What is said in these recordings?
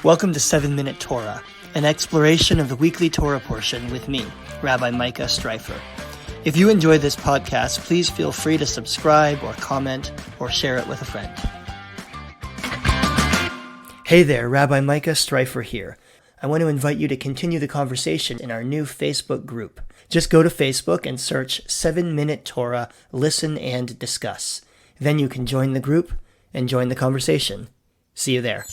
Welcome to 7-Minute Torah, an exploration of the weekly Torah portion with me, Rabbi Micah Streifer. If you enjoy this podcast, please feel free to subscribe or comment or share it with a friend. Hey there, Rabbi Micah Streifer here. I want to invite you to continue the conversation in our new Facebook group. Just go to Facebook and search 7-Minute Torah, Listen and Discuss. Then you can join the group and join the conversation. See you there.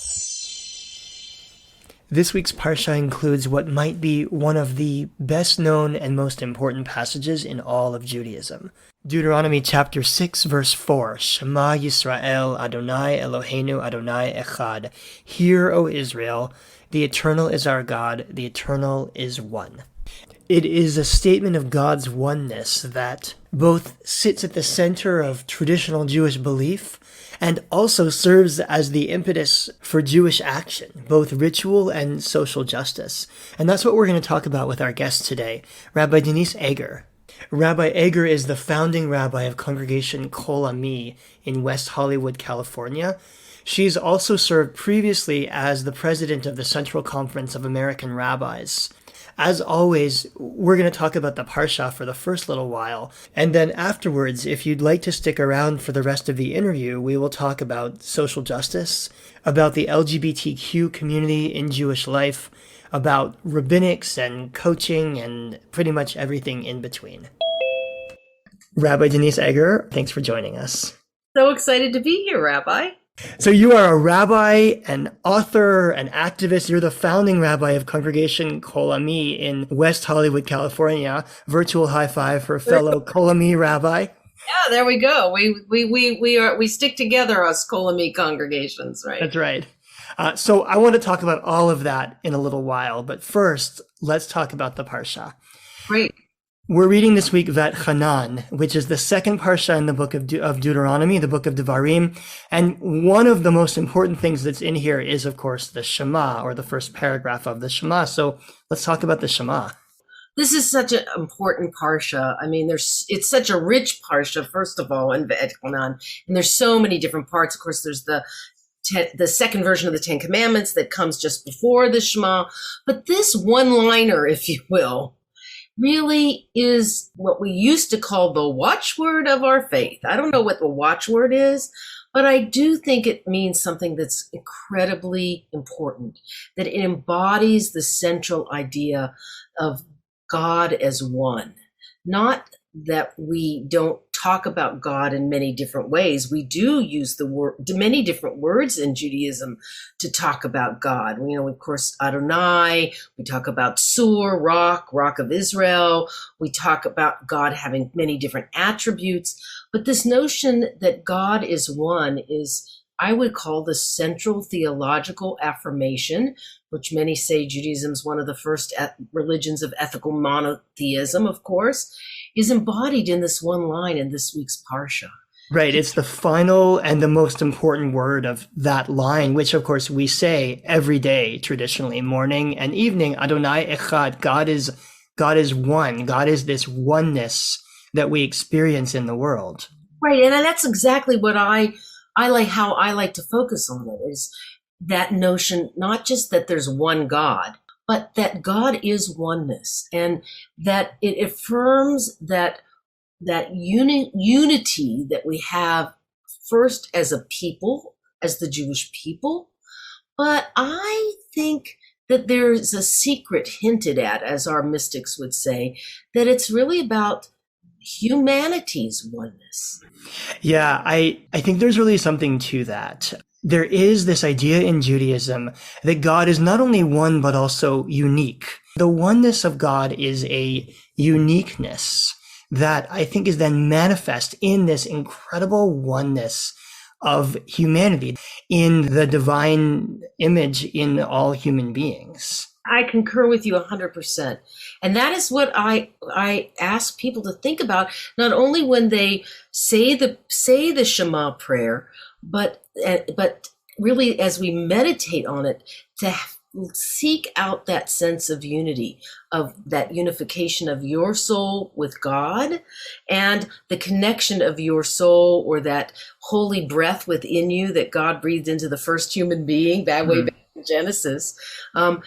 This week's Parsha includes what might be one of the best known and most important passages in all of Judaism. Deuteronomy chapter 6 verse 4, Shema Yisrael, Adonai Eloheinu, Adonai Echad. Hear, O Israel, the Eternal is our God, the Eternal is one. It is a statement of God's oneness that both sits at the center of traditional Jewish belief and also serves as the impetus for Jewish action, both ritual and social justice. And that's what we're going to talk about with our guest today, Rabbi Denise Eger. Rabbi Eger is the founding rabbi of Congregation Kol Ami in West Hollywood, California. She's also served previously as the president of the Central Conference of American Rabbis. As always, we're going to talk about the Parsha for the first little while, and then afterwards, if you'd like to stick around for the rest of the interview, we will talk about social justice, about the LGBTQ community in Jewish life, about rabbinics and coaching, and pretty much everything in between. Rabbi Denise Eger, thanks for joining us. So excited to be here, Rabbi. So you are a rabbi, an author, an activist. You're the founding rabbi of Congregation Kol Ami in West Hollywood, California. Virtual high five for fellow Kol Ami rabbi. Yeah, there we go. We stick together, us Kol Ami congregations, right? That's right. So I want to talk about all of that in a little while, but first, let's talk about the Parsha. Great. We're reading this week Va'etchanan, which is the second parsha in the book of Deuteronomy, the book of Devarim. And one of the most important things that's in here is, of course, the Shema, or the first paragraph of the Shema. So let's talk about the Shema. This is such an important parsha. I mean, it's such a rich parsha, first of all, in Va'etchanan. And there's so many different parts. Of course, there's the second version of the Ten Commandments that comes just before the Shema. But this one-liner, if you will, really is what we used to call the watchword of our faith. I don't know what the watchword is, but I do think it means something that's incredibly important, that it embodies the central idea of God as one. Not that we don't talk about God in many different ways. We do use many different words in Judaism to talk about God. You know, of course, Adonai, we talk about Sur, rock of Israel. We talk about God having many different attributes. But this notion that God is one is, I would call, the central theological affirmation, which many say Judaism is one of the first religions of ethical monotheism, of course, is embodied in this one line in this week's Parsha. Right. It's the final and the most important word of that line, which, of course, we say every day, traditionally, morning and evening. Adonai Echad. God is one. God is this oneness that we experience in the world. Right. And that's exactly what I like, how I like to focus on it, is that notion, not just that there's one God, but that God is oneness, and that it affirms that unity that we have first as a people, as the Jewish people. But I think that there's a secret hinted at, as our mystics would say, that it's really about humanity's oneness. Yeah, I think there's really something to that. There is this idea in Judaism that God is not only one, but also unique. The oneness of God is a uniqueness that I think is then manifest in this incredible oneness of humanity, in the divine image in all human beings. I concur with you 100%. And that is what I ask people to think about, not only when they say the Shema prayer, but really as we meditate on it, to seek out that sense of unity, of that unification of your soul with God, and the connection of your soul, or that holy breath within you that God breathed into the first human being way back Genesis, to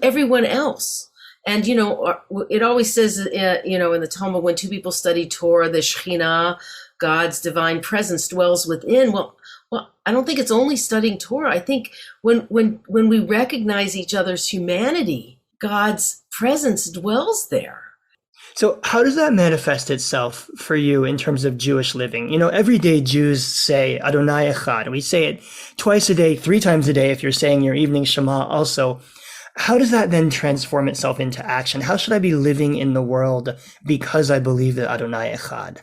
everyone else. And, it always says, in the Talmud, when two people study Torah, the Shekhinah, God's divine presence, dwells within. Well, I don't think it's only studying Torah. I think when we recognize each other's humanity, God's presence dwells there. So how does that manifest itself for you in terms of Jewish living? Everyday Jews say Adonai Echad. We say it twice a day, 3 times a day if you're saying your evening Shema also. How does that then transform itself into action? How should I be living in the world because I believe that Adonai Echad?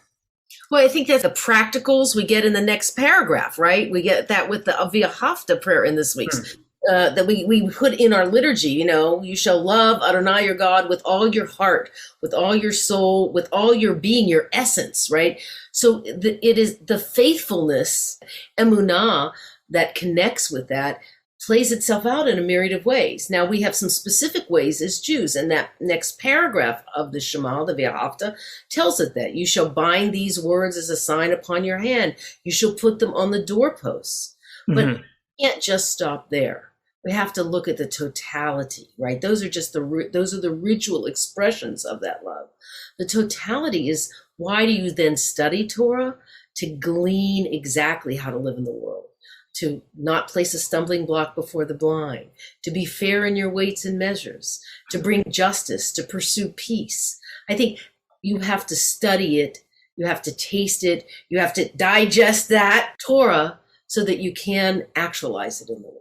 Well, I think that's the practicals we get in the next paragraph, right? We get that with the Aviahafta prayer in this week's. That we put in our liturgy, you shall love Adonai your God with all your heart, with all your soul, with all your being, your essence, right? So it is the faithfulness, emunah, that connects with that, plays itself out in a myriad of ways. Now we have some specific ways as Jews, and that next paragraph of the Shema, the V'ahavta, tells us that you shall bind these words as a sign upon your hand. You shall put them on the doorposts. But you can't just stop there. We have to look at the totality, right? Those are the ritual expressions of that love. The totality is, why do you then study Torah? To glean exactly how to live in the world, to not place a stumbling block before the blind, to be fair in your weights and measures, to bring justice, to pursue peace. I think you have to study it, you have to taste it, you have to digest that Torah so that you can actualize it in the world.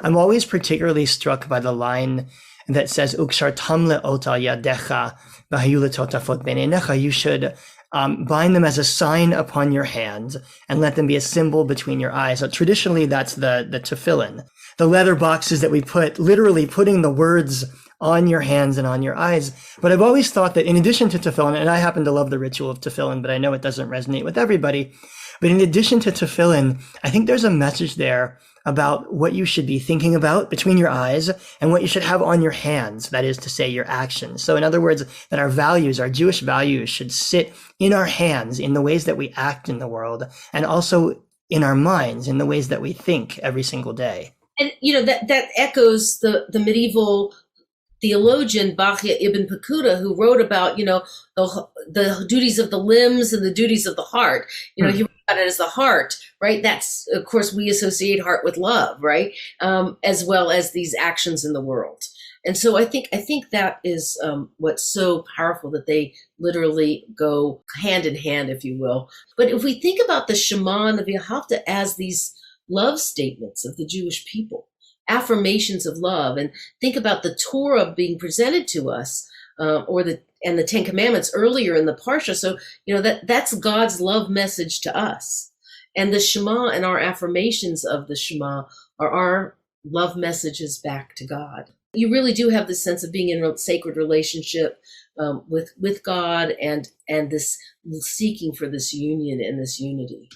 I'm always particularly struck by the line that says, "Ukshartam le'ot al yadecha v'hayu letotafot beinecha." You should bind them as a sign upon your hand and let them be a symbol between your eyes. So traditionally, that's the tefillin, the leather boxes that we put, literally putting the words on your hands and on your eyes. But I've always thought that in addition to tefillin, and I happen to love the ritual of tefillin, but I know it doesn't resonate with everybody. But in addition to tefillin, I think there's a message there about what you should be thinking about between your eyes and what you should have on your hands, that is to say, your actions. So in other words, that our values, our Jewish values, should sit in our hands in the ways that we act in the world, and also in our minds in the ways that we think every single day. And, that echoes the medieval theologian Bachya ibn Pekuda, who wrote about, the duties of the limbs and the duties of the heart. He wrote about it as the heart, right? That's, of course, we associate heart with love, right? As well as these actions in the world. And so I think that is what's so powerful, that they literally go hand in hand, if you will. But if we think about the Shema and the V'ahavta as these love statements of the Jewish people, affirmations of love, and think about the Torah being presented to us, and the 10 Commandments earlier in the Parsha. So, that's God's love message to us. And the Shema and our affirmations of the Shema are our love messages back to God. You really do have this sense of being in a sacred relationship with God, and this seeking for this union and this unity.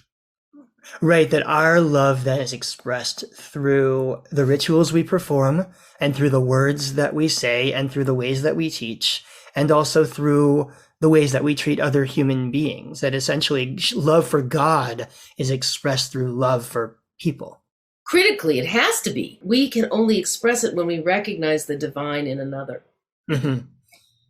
Right, that our love then is expressed through the rituals we perform, and through the words that we say, and through the ways that we teach, and also through the ways that we treat other human beings. That essentially love for God is expressed through love for people. Critically, it has to be. We can only express it when we recognize the divine in another. And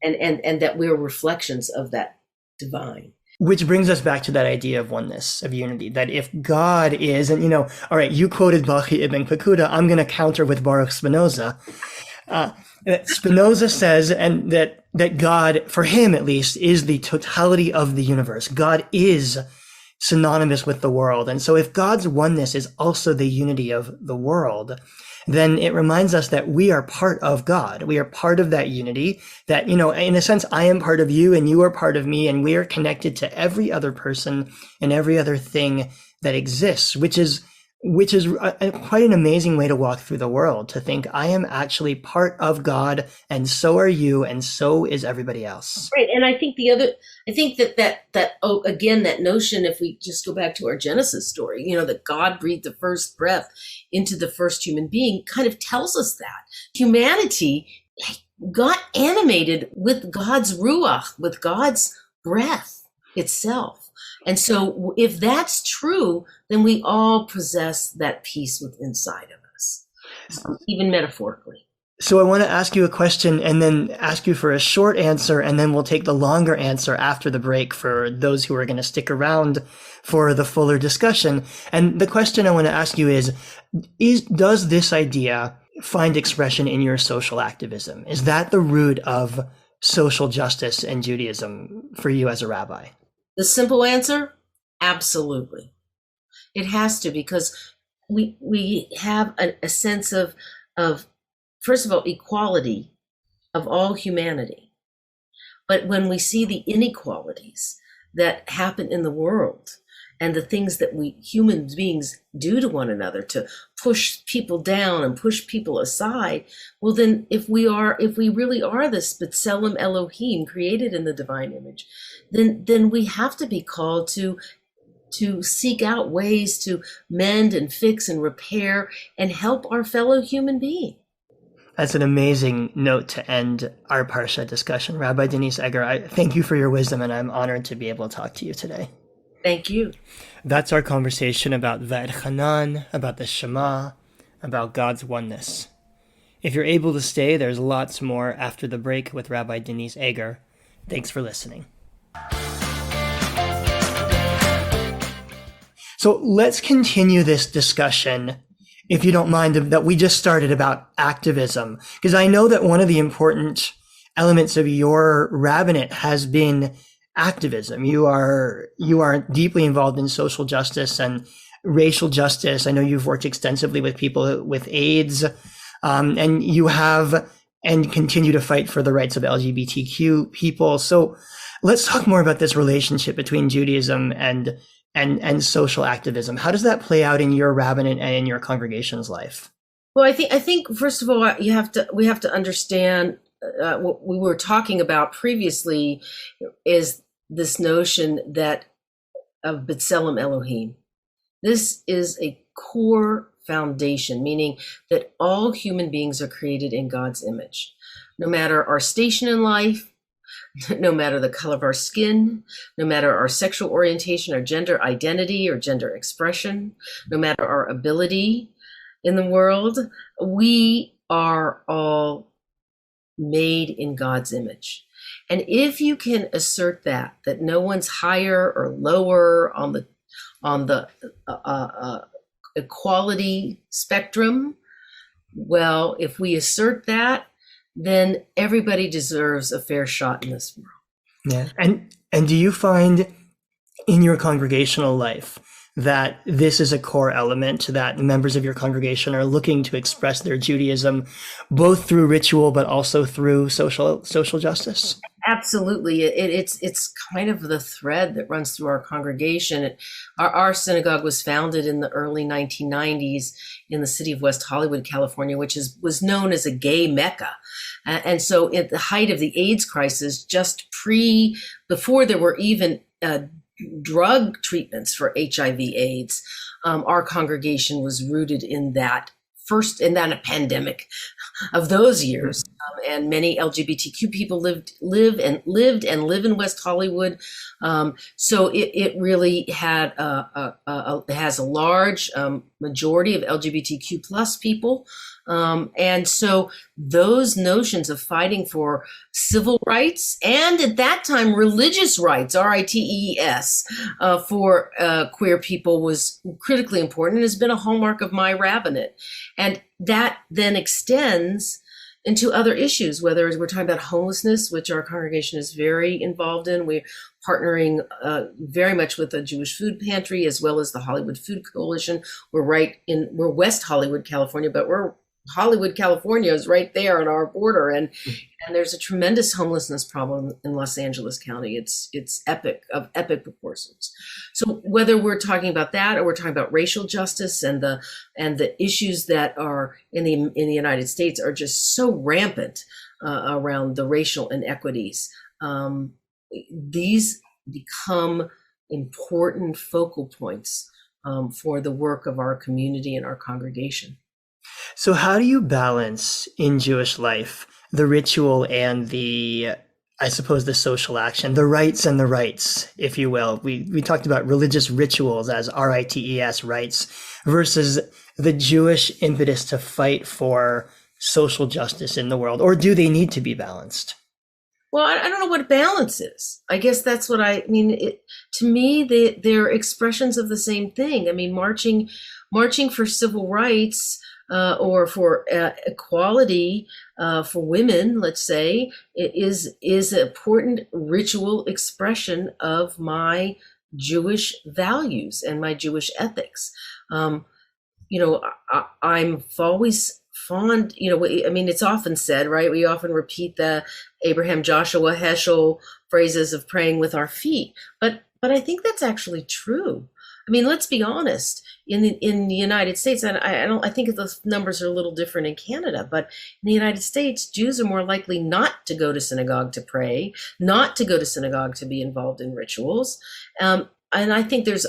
that we're reflections of that divine. Which brings us back to that idea of oneness, of unity, that if God is, and all right, you quoted Bachya ibn Pekuda, I'm going to counter with Baruch Spinoza. Spinoza says, and that God, for him at least, is the totality of the universe. God is synonymous with the world. And so if God's oneness is also the unity of the world, then it reminds us that we are part of God. We are part of that unity, that, in a sense, I am part of you and you are part of me, and we are connected to every other person and every other thing that exists, which is quite an amazing way to walk through the world, to think I am actually part of God, and so are you, and so is everybody else. Right. And I think that notion, if we just go back to our Genesis story, that God breathed the first breath into the first human being, kind of tells us that humanity got animated with God's ruach, with God's breath. itself. And so if that's true, then we all possess that peace within inside of us, even metaphorically. So I want to ask you a question and then ask you for a short answer, and then we'll take the longer answer after the break for those who are going to stick around for the fuller discussion. And the question I want to ask you is does this idea find expression in your social activism? Is that the root of social justice and Judaism for you as a rabbi? The simple answer, absolutely. It has to, because we have a sense of first of all, equality of all humanity. But when we see the inequalities that happen in the world and the things that we human beings do to one another to push people down and push people aside, well then if we really are this B'Tselem Elohim, created in the divine image, then we have to be called to seek out ways to mend and fix and repair and help our fellow human being. That's an amazing note to end our Parsha discussion. Rabbi Denise Eger, I thank you for your wisdom, and I'm honored to be able to talk to you today. Thank you. That's our conversation about V'et, about the Shema, about God's oneness. If you're able to stay, there's lots more after the break with Rabbi Denise Eger. Thanks for listening. So let's continue this discussion, if you don't mind, that we just started about activism, because I know that one of the important elements of your rabbinate has been activism. You are deeply involved in social justice and racial justice. I know you've worked extensively with people with AIDS, and you have and continue to fight for the rights of LGBTQ people. So let's talk more about this relationship between Judaism and social activism. How does that play out in your rabbinate and in your congregation's life? Well, I think first of all, we have to understand what we were talking about previously is this notion that of B'Tselem Elohim. This is a core foundation, meaning that all human beings are created in God's image, no matter our station in life, no matter the color of our skin, no matter our sexual orientation, our gender identity or gender expression, no matter our ability in the world, we are all made in God's image. And if you can assert that no one's higher or lower on the equality spectrum, well, if we assert that, then everybody deserves a fair shot in this world. Yeah. And do you find in your congregational life that this is a core element, that members of your congregation are looking to express their Judaism both through ritual but also through social justice? Absolutely. It's kind of the thread that runs through our congregation. Our synagogue was founded in the early 1990s in the city of West Hollywood, California, which was known as a gay Mecca. And so at the height of the AIDS crisis, before there were even drug treatments for HIV AIDS, our congregation was rooted in that pandemic of those years. And many LGBTQ people live and live in West Hollywood. So it really has a large majority of LGBTQ plus people. And so those notions of fighting for civil rights and at that time religious rights, rights, for queer people was critically important and has been a hallmark of my rabbinate. And that then extends into other issues, whether we're talking about homelessness, which our congregation is very involved in. We're partnering very much with the Jewish Food Pantry as well as the Hollywood Food Coalition. We're West Hollywood, California, but Hollywood, California is right there on our border, and there's a tremendous homelessness problem in Los Angeles County. It's epic proportions. So whether we're talking about that or we're talking about racial justice and the issues that are in the United States are just so rampant around the racial inequities, these become important focal points for the work of our community and our congregation. So how do you balance in Jewish life the ritual and the I suppose, the social action, the rites and the rites, if you will. We talked about religious rituals as rites, rites, versus the Jewish impetus to fight for social justice in the world. Or do they need to be balanced? Well, I don't know what balance is. I guess that's what I mean. To me, they're expressions of the same thing. I mean, marching for civil rights or for equality for women, let's say, is an important ritual expression of my Jewish values and my Jewish ethics. I'm always fond, I mean, it's often said, right? We often repeat the Abraham, Joshua, Heschel phrases of praying with our feet, but I think that's actually true. I mean, let's be honest. In the United States, and I think the numbers are a little different in Canada, but in the United States, Jews are more likely not to go to synagogue to pray, not to go to synagogue to be involved in rituals, and I think there's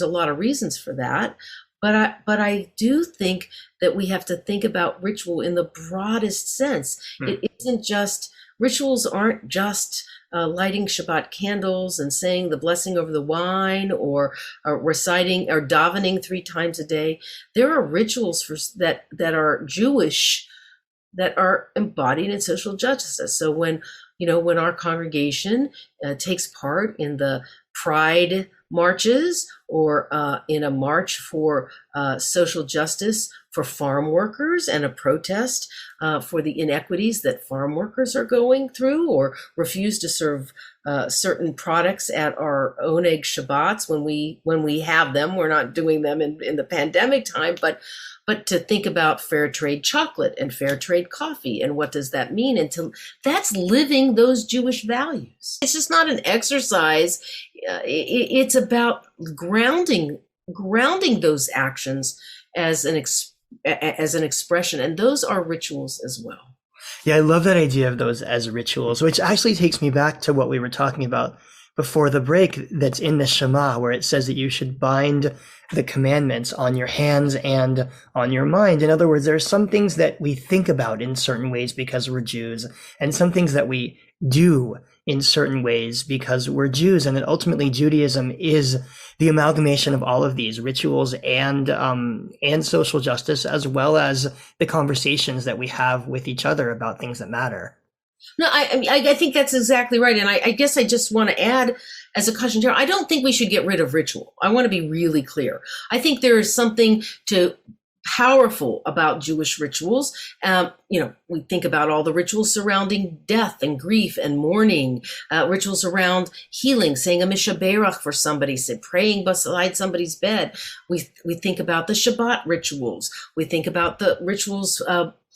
a lot of reasons for that. But I do think that we have to think about ritual in the broadest sense. It isn't just, rituals aren't just lighting Shabbat candles and saying the blessing over the wine or reciting or davening 3 times a day. There are rituals that are Jewish that are embodied in social justice. So when our congregation takes part in the Pride marches or in a march for social justice for farm workers and a protest for the inequities that farm workers are going through, or refuse to serve certain products at our Oneg Shabbats when we have them. We're not doing them in the pandemic time, but to think about fair trade chocolate and fair trade coffee and what does that mean, and that's living those Jewish values. It's just not an exercise. It's about grounding those actions as an expression, and those are rituals as well. Yeah, I love that idea of those as rituals, which actually takes me back to what we were talking about before the break that's in the Shema, where it says that you should bind the commandments on your hands and on your mind. In other words, there are some things that we think about in certain ways because we're Jews, and some things that we do in certain ways because we're Jews. And that ultimately Judaism is the amalgamation of all of these rituals and social justice, as well as the conversations that we have with each other about things that matter. No, I think that's exactly right. And I guess I just want to add as a caution here, I don't think we should get rid of ritual. I want to be really clear. I think there is something powerful about Jewish rituals. We think about all the rituals surrounding death and grief and mourning, rituals around healing, saying a mishaberach for somebody, praying beside somebody's bed. We think about the Shabbat rituals. We think about the rituals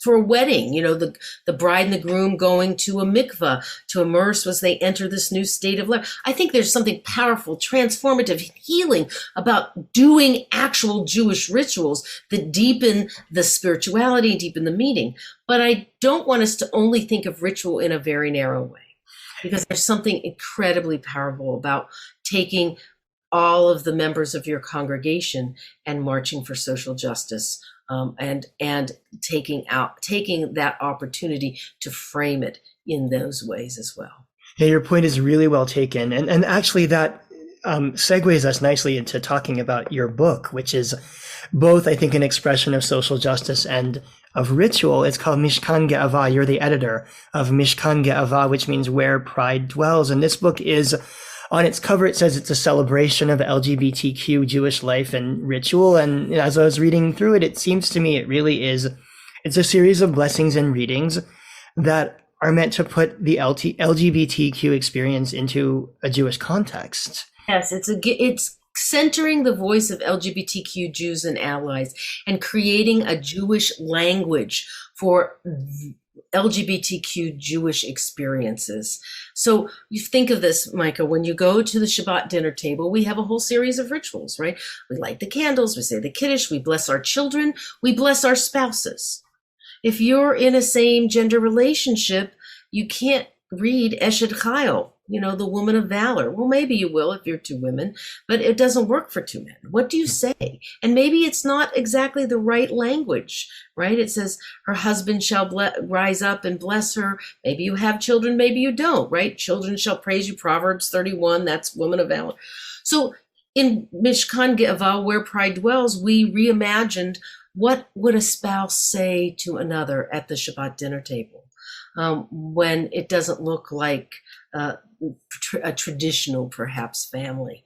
for a wedding, the bride and the groom going to a mikveh to immerse as they enter this new state of life. I think there's something powerful, transformative, healing about doing actual Jewish rituals that deepen the spirituality, deepen the meaning. But I don't want us to only think of ritual in a very narrow way, because there's something incredibly powerful about taking all of the members of your congregation and marching for social justice. And taking that opportunity to frame it in those ways as well. Yeah, your point is really well taken. And actually that segues us nicely into talking about your book, which is both, I think, an expression of social justice and of ritual. It's called Mishkan Ge'ava. You're the editor of Mishkan Ge'ava, which means where pride dwells. And this book is, on its cover, it says it's a celebration of LGBTQ Jewish life and ritual. And as I was reading through it, it seems to me it really is, it's a series of blessings and readings that are meant to put the LGBTQ experience into a Jewish context. Yes, it's centering the voice of LGBTQ Jews and allies and creating a Jewish language for LGBTQ Jewish experiences. So you think of this, Micah, when you go to the Shabbat dinner table, we have a whole series of rituals, right? We light the candles, we say the Kiddush, we bless our children, we bless our spouses. If you're in a same gender relationship, you can't read Eshed Chayil the woman of valor. Well, maybe you will if you're two women, but it doesn't work for two men. What do you say? And maybe it's not exactly the right language, right? It says her husband shall rise up and bless her. Maybe you have children, maybe you don't, right? Children shall praise you. Proverbs 31, that's woman of valor. So in Mishkan Ge'avah, where pride dwells, we reimagined what would a spouse say to another at the Shabbat dinner table when it doesn't look like a traditional, perhaps, family,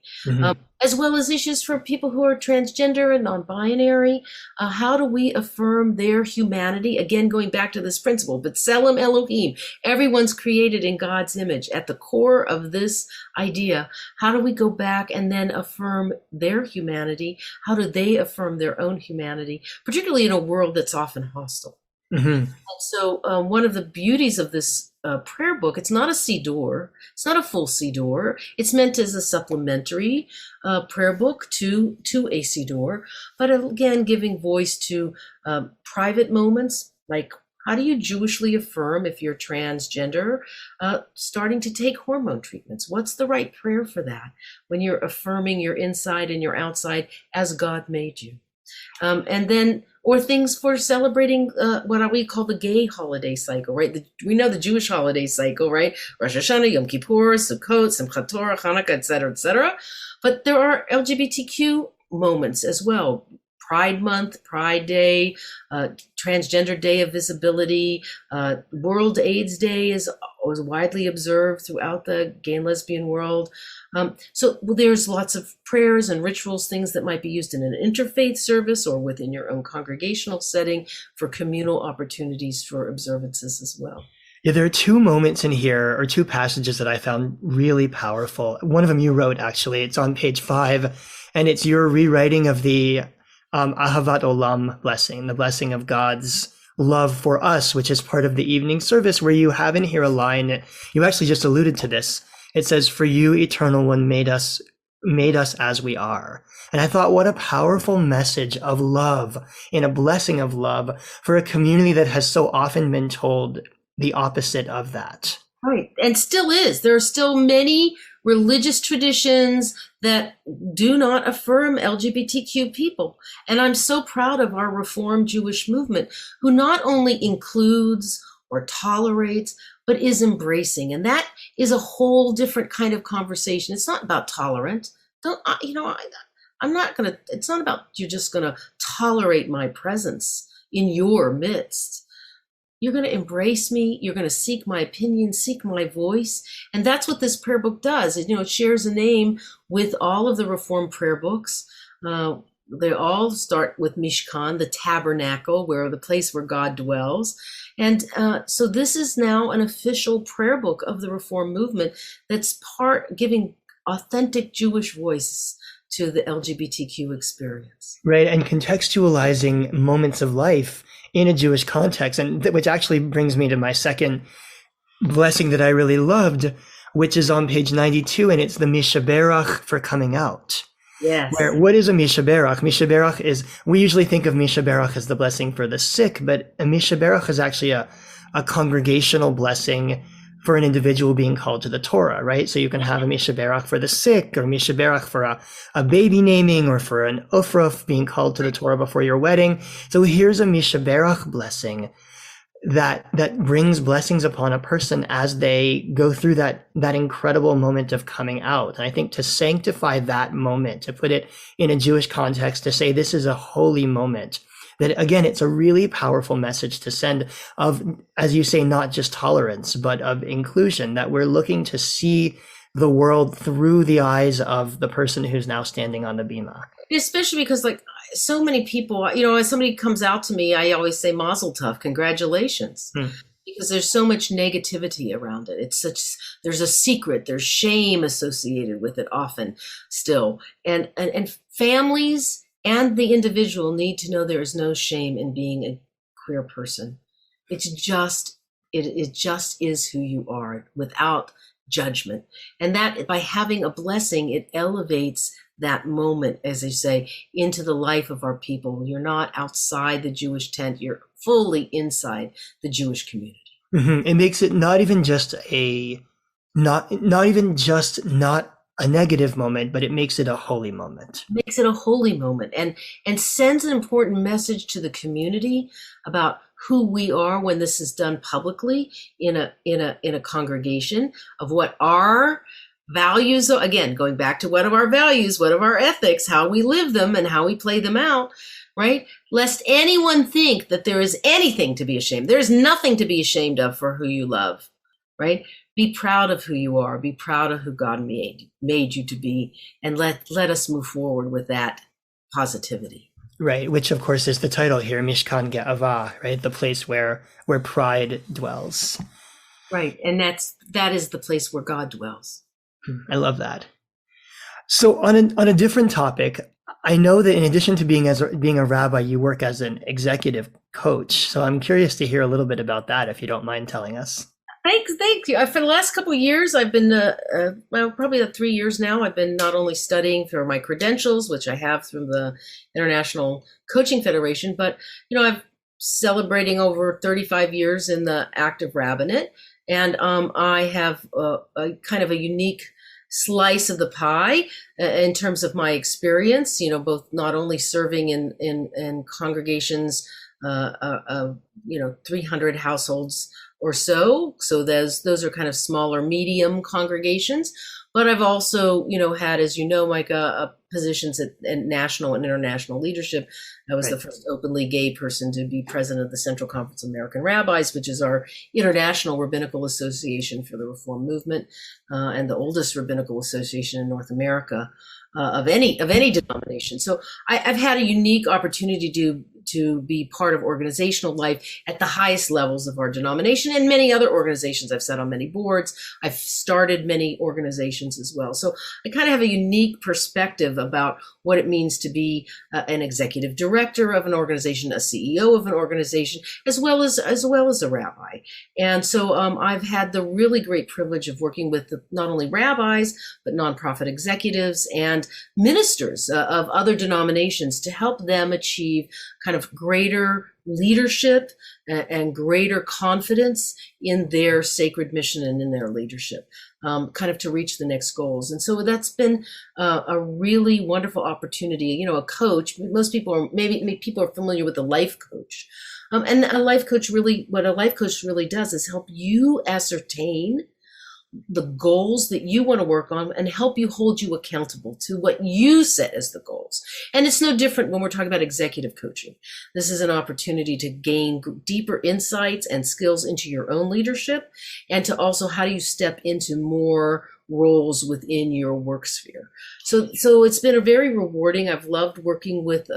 as well as issues for people who are transgender and non-binary. How do we affirm their humanity? Again, going back to this principle, B'Tselem Elohim, everyone's created in God's image. At the core of this idea, how do we go back and then affirm their humanity? How do they affirm their own humanity, particularly in a world that's often hostile? And so one of the beauties of this prayer book, it's not a siddur, it's not a full siddur. It's meant as a supplementary prayer book to a siddur, but again, giving voice to private moments, like how do you Jewishly affirm if you're transgender, starting to take hormone treatments? What's the right prayer for that when you're affirming your inside and your outside as God made you? And then, or things for celebrating what we call the gay holiday cycle, right? We know the Jewish holiday cycle, right? Rosh Hashanah, Yom Kippur, Sukkot, Simchat Torah, Hanukkah, et cetera, et cetera. But there are LGBTQ moments as well. Pride Month, Pride Day, Transgender Day of Visibility, World AIDS Day is widely observed throughout the gay and lesbian world. So there's lots of prayers and rituals, things that might be used in an interfaith service or within your own congregational setting for communal opportunities for observances as well. Yeah, there are two moments in here, or two passages that I found really powerful. One of them you wrote, actually. It's on page 5, and it's your rewriting of the Ahavat Olam blessing, the blessing of God's love for us, which is part of the evening service, where you have in here a line, you actually just alluded to this. It says, "For you, Eternal One, made us as we are." And I thought, what a powerful message of love and a blessing of love for a community that has so often been told the opposite of that. Right. And still is. There are still many religious traditions that do not affirm LGBTQ people. And I'm so proud of our Reformed Jewish movement, who not only includes or tolerates, but is embracing. And that is a whole different kind of conversation. It's not about tolerance. I'm not going to, it's not about you're just going to tolerate my presence in your midst. You're going to embrace me. You're going to seek my opinion, seek my voice. And that's what this prayer book does. It shares a name with all of the Reformed prayer books. They all start with Mishkan, the tabernacle, the place where God dwells. And so this is now an official prayer book of the Reform movement that's giving authentic Jewish voice to the LGBTQ experience. Right, and contextualizing moments of life in a Jewish context, and which actually brings me to my second blessing that I really loved, which is on page 92, and it's the Mishaberach for coming out. Yes. What is a Mishaberach? Mishaberach is, we usually think of Mishaberach as the blessing for the sick, but a Mishaberach is actually a congregational blessing for an individual being called to the Torah, right? So you can have a Mishaberach for the sick, or Mishaberach for a baby naming, or for an Ufruf being called to the Torah before your wedding. So here's a Mishaberach blessing that brings blessings upon a person as they go through that incredible moment of coming out. And I think to sanctify that moment, to put it in a Jewish context, to say this is a holy moment, that again, it's a really powerful message to send of, as you say, not just tolerance, but of inclusion, that we're looking to see the world through the eyes of the person who's now standing on the bima. Especially because, so many people, as somebody comes out to me, I always say mazel tov, congratulations. Because there's so much negativity around it. There's a secret, there's shame associated with it often still. And families and the individual need to know there is no shame in being a queer person. It just is who you are without judgment. And that by having a blessing, it elevates that moment, as they say, into the life of our people. You're not outside the Jewish tent, you're fully inside the Jewish community. It makes it not even just a not even just not a negative moment, but it makes it a holy moment. Makes it a holy moment, and sends an important message to the community about who we are when this is done publicly in a congregation, of what our values are. Again, going back to what are our values, what are our ethics, how we live them and how we play them out, right? Lest anyone think that there is anything to be ashamed. There is nothing to be ashamed of for who you love, right? Be proud of who you are. Be proud of who God made you to be, and let us move forward with that positivity. Right, which of course is the title here, Mishkan Ge'ava, right? The place where pride dwells. Right, and that is the place where God dwells. I love that. So on a different topic, I know that in addition to being a rabbi, you work as an executive coach. So I'm curious to hear a little bit about that, if you don't mind telling us. Thank you. For the last couple of years, I've been, probably 3 years now, I've been not only studying for my credentials, which I have through the International Coaching Federation, but, I'm celebrating over 35 years in the active rabbinate. And I have a kind of a unique slice of the pie in terms of my experience, both not only serving in congregations, 300 households or so. So those are kind of smaller, medium congregations. But I've also, had, as Micah, positions at national and international leadership. I was the first openly gay person to be president of the Central Conference of American Rabbis, which is our international rabbinical association for the Reform movement, and the oldest rabbinical association in North America of any denomination. So I've had a unique opportunity to be part of organizational life at the highest levels of our denomination, and many other organizations. I've sat on many boards. I've started many organizations as well. So I kind of have a unique perspective about what it means to be an executive director of an organization, a CEO of an organization, as well as a rabbi. And so I've had the really great privilege of working with not only rabbis, but nonprofit executives and ministers of other denominations to help them achieve kind of greater leadership and greater confidence in their sacred mission and in their leadership, kind of to reach the next goals. And so that's been a really wonderful opportunity. A coach, most people are, maybe people are familiar with a life coach. And a life coach what a life coach really does is help you ascertain the goals that you want to work on and help you hold you accountable to what you set as the goals. And it's no different when we're talking about executive coaching. This is an opportunity to gain deeper insights and skills into your own leadership, and to also how do you step into more roles within your work sphere. So it's been a very rewarding. I've loved working with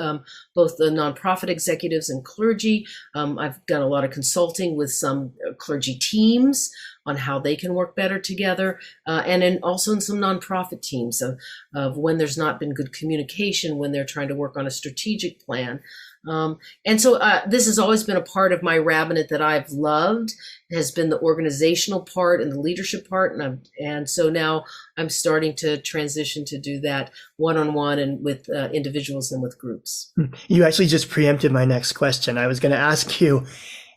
both the nonprofit executives and clergy. I've done a lot of consulting with some clergy teams on how they can work better together, and also in some nonprofit teams of when there's not been good communication, when they're trying to work on a strategic plan. And so this has always been a part of my rabbinate that I've loved. It has been the organizational part and the leadership part, and so now I'm starting to transition to do that one-on-one and with individuals and with groups. You actually just preempted my next question. I was going to ask you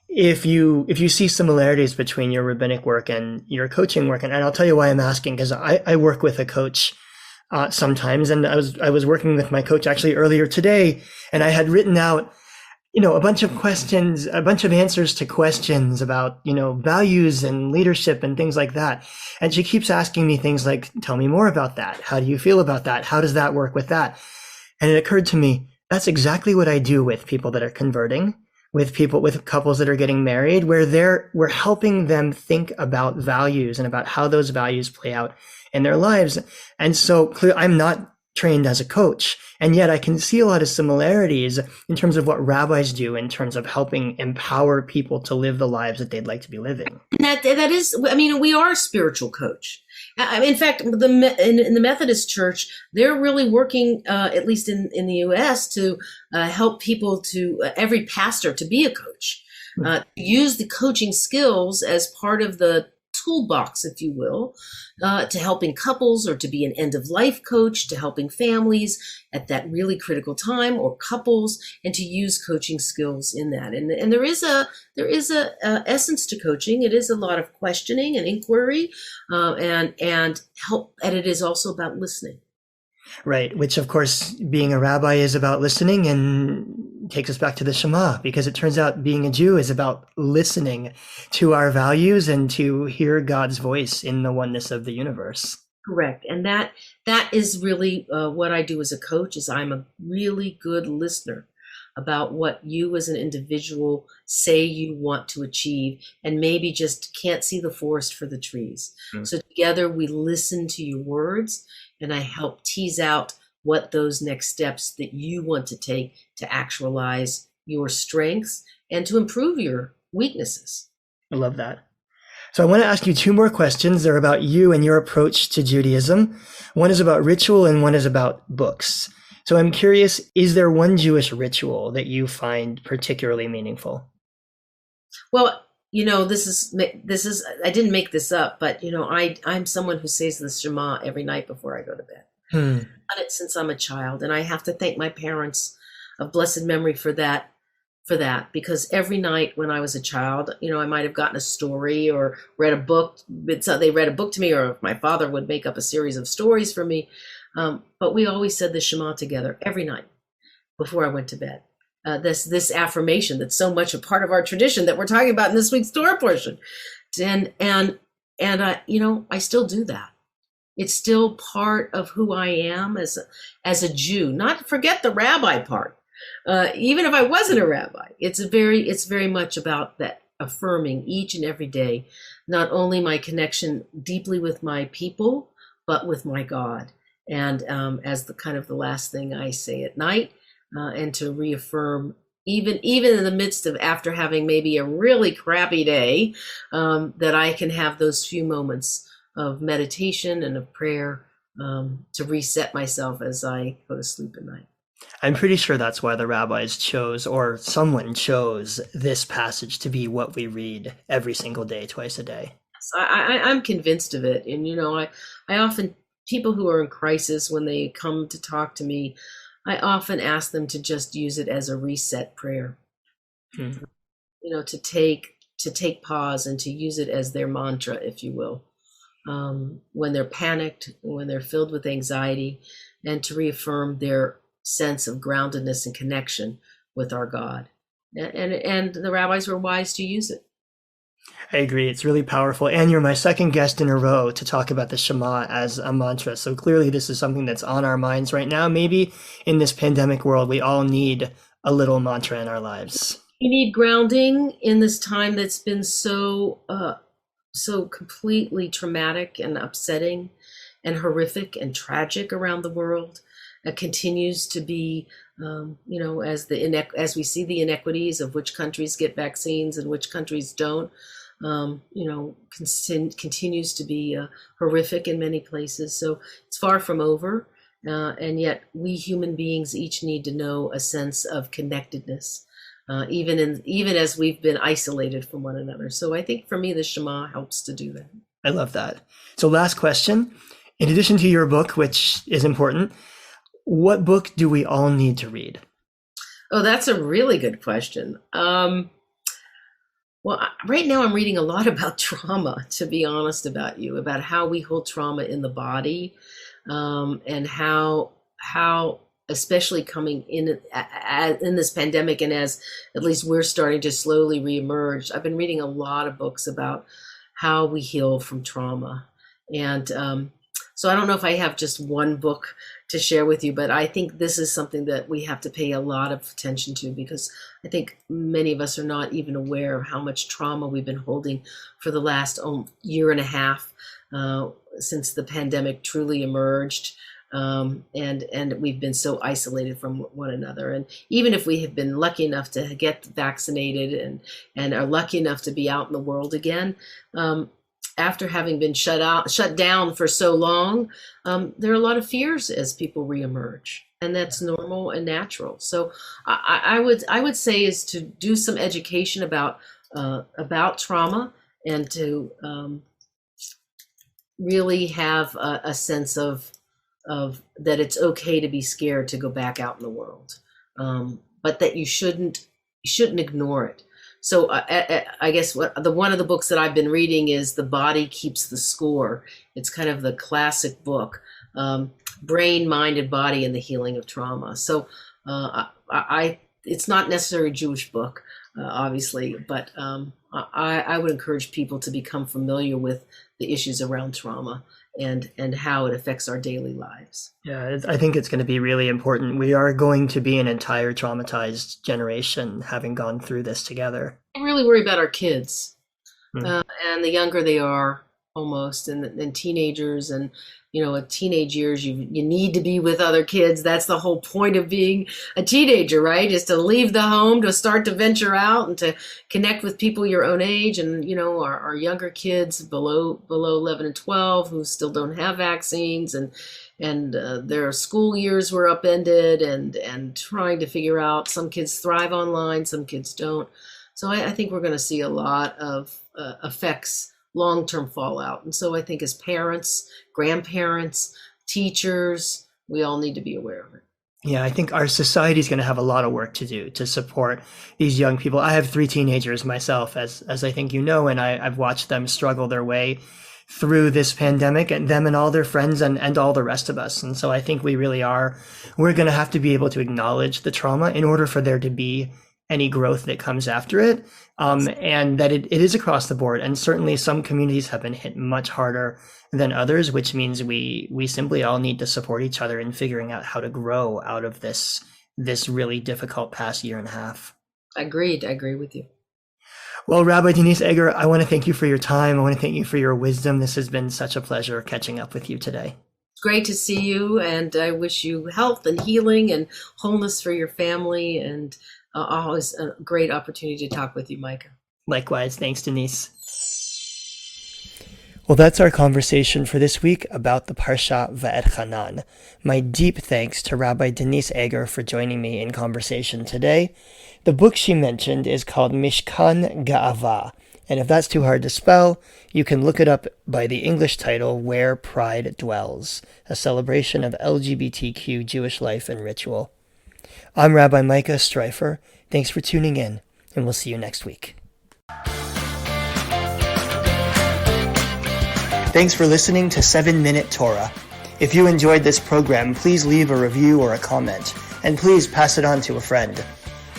if you see similarities between your rabbinic work and your coaching work, and I'll tell you why I'm asking, because I work with a coach sometimes, and I was working with my coach actually earlier today, and I had written out a bunch of questions, a bunch of answers to questions about values and leadership and things like that, and she keeps asking me things like, tell me more about that, how do you feel about that, how does that work with that? And it occurred to me, that's exactly what I do with people that are converting, with couples that are getting married, where we're helping them think about values and about how those values play out in their lives. And so I'm not trained as a coach, and yet I can see a lot of similarities in terms of what rabbis do in terms of helping empower people to live the lives that they'd like to be living. That is, we are a spiritual coach. In fact, in the Methodist Church, they're really working, at least in the U.S., to help people every pastor to be a coach, use the coaching skills as part of the toolbox, if you will, to helping couples, or to be an end-of-life coach, to helping families at that really critical time, or couples, and to use coaching skills in that. And there is a essence to coaching. It is a lot of questioning and inquiry, and help, and it is also about listening. Right, which of course, being a rabbi is about listening, and takes us back to the Shema, because it turns out being a Jew is about listening to our values and to hear God's voice in the oneness of the universe. Correct. And that is really what I do as a coach. Is I'm a really good listener about what you as an individual say you want to achieve, and maybe just can't see the forest for the trees. So together we listen to your words, and I help tease out what those next steps that you want to take to actualize your strengths and to improve your weaknesses. I love that. So I want to ask you two more questions. They're about you and your approach to Judaism. One is about ritual and one is about books. So I'm curious, is there one Jewish ritual that you find particularly meaningful? Well, this is I didn't make this up, but I'm someone who says the Shema every night before I go to bed. I've done it since I'm a child, and I have to thank my parents of blessed memory for that, because every night when I was a child, I might have gotten a story or read a book. They read a book to me, or my father would make up a series of stories for me. But we always said the Shema together every night before I went to bed. This affirmation that's so much a part of our tradition that we're talking about in this week's Torah portion, and I still do that. It's still part of who I am as a Jew. Not forget the rabbi part. Even if I wasn't a rabbi, it's very much about that, affirming each and every day, not only my connection deeply with my people, but with my God. And as the last thing I say at night, and to reaffirm, even in the midst of after having maybe a really crappy day, that I can have those few moments of meditation and of prayer to reset myself as I go to sleep at night. I'm pretty sure that's why the rabbis chose, or someone chose, this passage to be what we read every single day, twice a day. So I'm convinced of it. And, I often, people who are in crisis, when they come to talk to me, I often ask them to just use it as a reset prayer. To take pause and to use it as their mantra, if you will, when they're panicked, when they're filled with anxiety, and to reaffirm their sense of groundedness and connection with our God. And the rabbis were wise to use it. I agree. It's really powerful. And you're my second guest in a row to talk about the Shema as a mantra. So clearly this is something that's on our minds right now. Maybe in this pandemic world, we all need a little mantra in our lives. We need grounding in this time that's been so completely traumatic and upsetting and horrific and tragic around the world. It continues to be, as we see the inequities of which countries get vaccines and which countries don't, continues to be horrific in many places. So it's far from over, and yet we human beings each need to know a sense of connectedness, even as we've been isolated from one another. So I think for me, the Shema helps to do that. I love that. So last question, in addition to your book, which is important, what book do we all need to read? Oh, that's a really good question. Well, right now I'm reading a lot about trauma, to be honest about how we hold trauma in the body, and how especially coming in this pandemic, and as at least we're starting to slowly reemerge. I've been reading a lot of books about how we heal from trauma. And so I don't know if I have just one book to share with you, but I think this is something that we have to pay a lot of attention to, because I think many of us are not even aware of how much trauma we've been holding for the last year and a half since the pandemic truly emerged. And we've been so isolated from one another. And even if we have been lucky enough to get vaccinated and are lucky enough to be out in the world again, after having been shut down for so long, there are a lot of fears as people reemerge, and that's normal and natural. So I would say is to do some education about trauma, and to really have a sense of that it's okay to be scared to go back out in the world, but that you shouldn't ignore it. So I guess one of the books that I've been reading is The Body Keeps the Score. It's kind of the classic book, Brain, Mind, and Body and the Healing of Trauma. So it's not necessarily a Jewish book, obviously, but I would encourage people to become familiar with the issues around trauma and how it affects our daily lives. Yeah, I think it's going to be really important. We are going to be an entire traumatized generation having gone through this together. I really worry about our kids, and the younger they are, almost, and teenagers, and at teenage years, you need to be with other kids. That's the whole point of being a teenager, right? Is to leave the home, to start to venture out and to connect with people your own age. And, our younger kids below 11 and 12 who still don't have vaccines, and their school years were upended, and trying to figure out, some kids thrive online, some kids don't. So I think we're going to see a lot of effects, long-term fallout. And so I think as parents, grandparents, teachers, we all need to be aware of it. Yeah, I think our society is going to have a lot of work to do to support these young people. I have 3 teenagers myself, as I think you know, and I've watched them struggle their way through this pandemic, and them and all their friends and all the rest of us. And so I think we're going to have to be able to acknowledge the trauma in order for there to be any growth that comes after it, and that it is across the board. And certainly some communities have been hit much harder than others, which means we simply all need to support each other in figuring out how to grow out of this really difficult past year and a half. Agreed. I agree with you. Well, Rabbi Denise Eger, I want to thank you for your time. I want to thank you for your wisdom. This has been such a pleasure catching up with you today. It's great to see you, and I wish you health and healing and wholeness for your family, and always a great opportunity to talk with you, Micah. Likewise. Thanks, Denise. Well, that's our conversation for this week about the Parsha Va'etchanan. My deep thanks to Rabbi Denise Eger for joining me in conversation today. The book she mentioned is called Mishkan Ga'ava, and if that's too hard to spell, you can look it up by the English title, Where Pride Dwells, a celebration of LGBTQ Jewish life and ritual. I'm Rabbi Micah Streifer. Thanks for tuning in, and we'll see you next week. Thanks for listening to 7-Minute Torah. If you enjoyed this program, please leave a review or a comment, and please pass it on to a friend.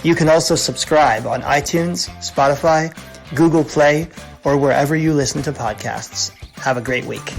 You can also subscribe on iTunes, Spotify, Google Play, or wherever you listen to podcasts. Have a great week.